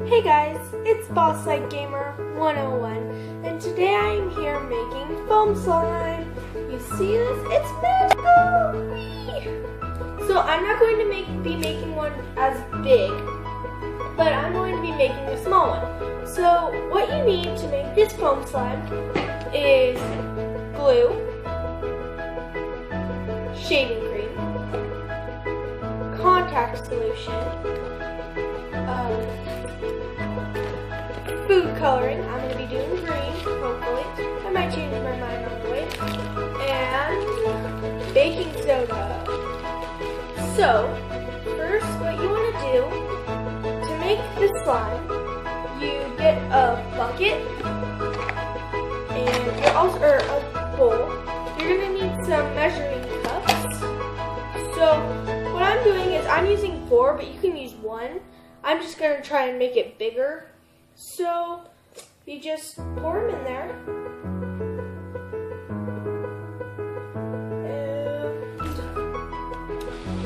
Hey guys, it's Boss Like Gamer 101, and today I am here making foam slime. You see this? It's magical! Whee! So I'm not going to be making one as big, but I'm going to be making a small one. So what you need to make this foam slime is glue, shaving cream, contact solution, food coloring. I'm going to be doing green, hopefully. I might change my mind on the way. And baking soda. So, first what you want to do to make the slime, you get a bucket and or a bowl. You're going to need some measuring cups. So, what I'm doing is I'm using 4, but you can use 1. I'm just going to try and make it bigger. So, you just pour them in there. And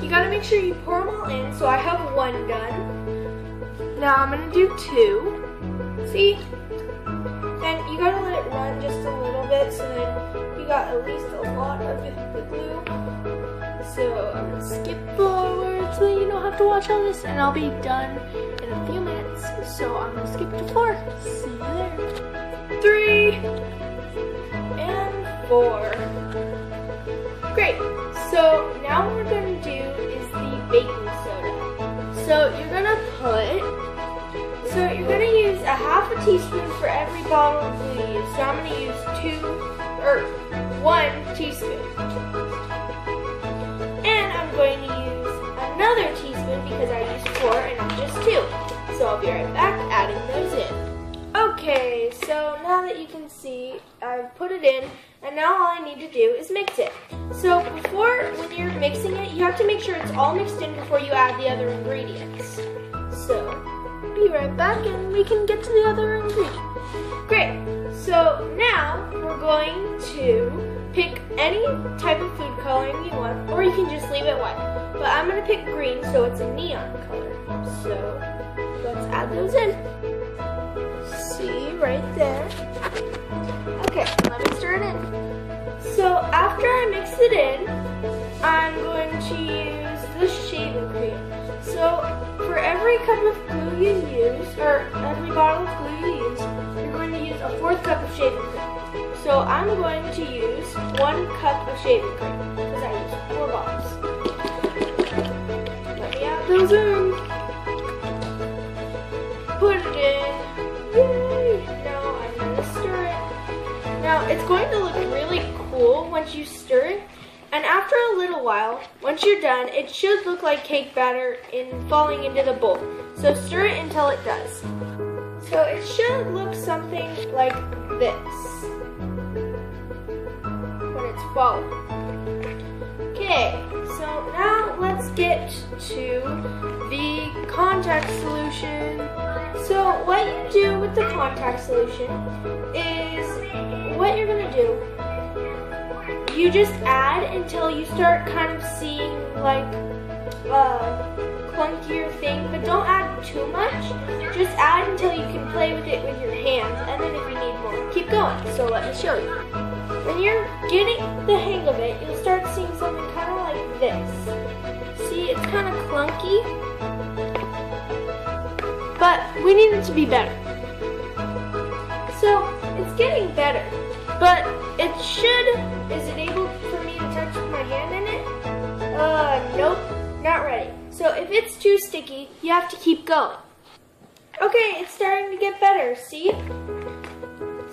you gotta make sure you pour them all in. So I have 1 done. Now I'm gonna do 2. See? And you gotta let it run just a little bit so then you got at least a lot of the glue. So I'm gonna skip forward so that you don't have to watch all this, and I'll be done in a few minutes. So I'm gonna skip to 4. See you there. 3 and 4. Great. So now what we're gonna do is the baking soda. So you're gonna use a half a teaspoon for every bottle of glue you use. So I'm gonna use 1 teaspoon. And I'm going to use another teaspoon because I used 4 and not just 2. So I'll be right back adding those in. Okay, so now that you can see, I've put it in, and now all I need to do is mix it. So when you're mixing it, you have to make sure it's all mixed in before you add the other ingredients. So, be right back and we can get to the other ingredients. Great, so now we're going to pick any type of food coloring you want, or you can just leave it white. But I'm going to pick green so it's a neon color. So, let's add those in. See, right there. Okay, let me stir it in. So after I mix it in, I'm going to use the shaving cream. So for every cup of glue you use, or every bottle of glue you use, you're going to use a 4th cup of shaving cream. So I'm going to use 1 cup of shaving cream because I used 4 bottles. Let me add those in. Put it in. Yay! Now I'm going to stir it. Now it's going to look really cool once you stir it. And after a little while, once you're done, it should look like cake batter falling into the bowl. So stir it until it does. So it should look something like this when it's falling. Okay, so now let's get to the contact solution. So what you do with the contact solution is, what you're going to do, you just add until you start kind of seeing like a clunkier thing, but don't add too much. Just add until you can play with it with your hands, and then if you need more, keep going. So let me show you. When you're getting the hang of it, you'll start seeing something kind of like this. See, it's kind of clunky, but we need it to be better. So it's getting better, but it should. Is it able for me to touch my hand in it? Nope, not ready. So if it's too sticky, you have to keep going. Okay, it's starting to get better, see?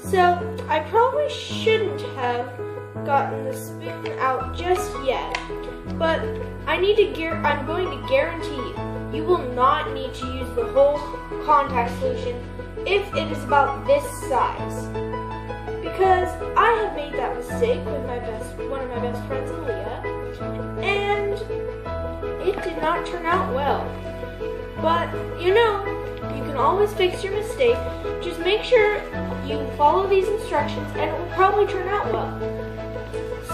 So I probably shouldn't have gotten the spoon out just yet, but I'm going to guarantee you will not need to use the whole contact solution if it is about this size. Because I have made that mistake with one of my best friends, Aaliyah, and it did not turn out well. But, you know, you can always fix your mistake. Just make sure you follow these instructions and it will probably turn out well.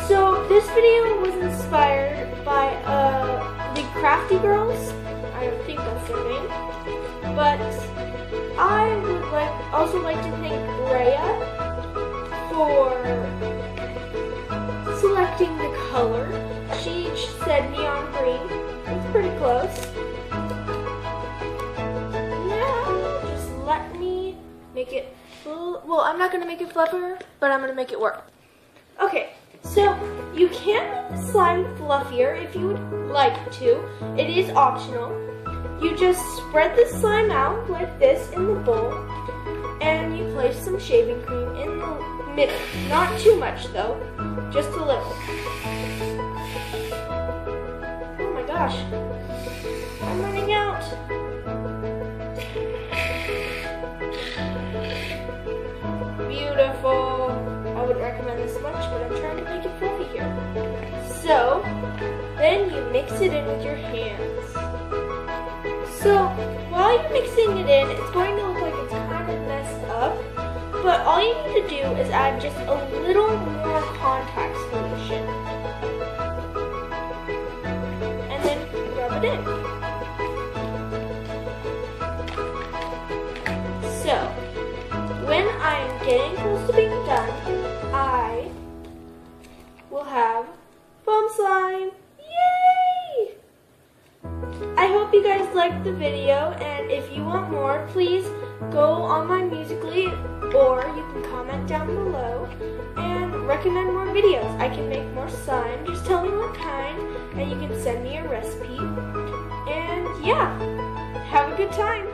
So, this video was inspired by the Crafty Girls. I think that's their name. But I would also like to thank Brea for selecting the color. She said neon green. It's pretty close. Now, just let me make it full. Well, I'm not going to make it fluffier, but I'm going to make it work. Okay, so you can make the slime fluffier if you would like to. It is optional. You just spread the slime out like this in the bowl, and you place some shaving cream in the middle. Not too much though, just a little. Oh my gosh, I'm running out. Beautiful. I wouldn't recommend this much, but I'm trying to make it fluffy here. So, then you mix it in with your hands. So, while you're mixing it in, it's going to look like it's kind of messed up, but all you need to do is add just a little more contact solution. And then rub it in. So, when I'm getting close to being done, I will have foam slime. Yay! I hope you guys liked the video, and if you want more, please go on my Musical.ly, or you can comment down below and recommend more videos. I can make more slime. Just tell me what kind, and you can send me a recipe. And yeah, have a good time.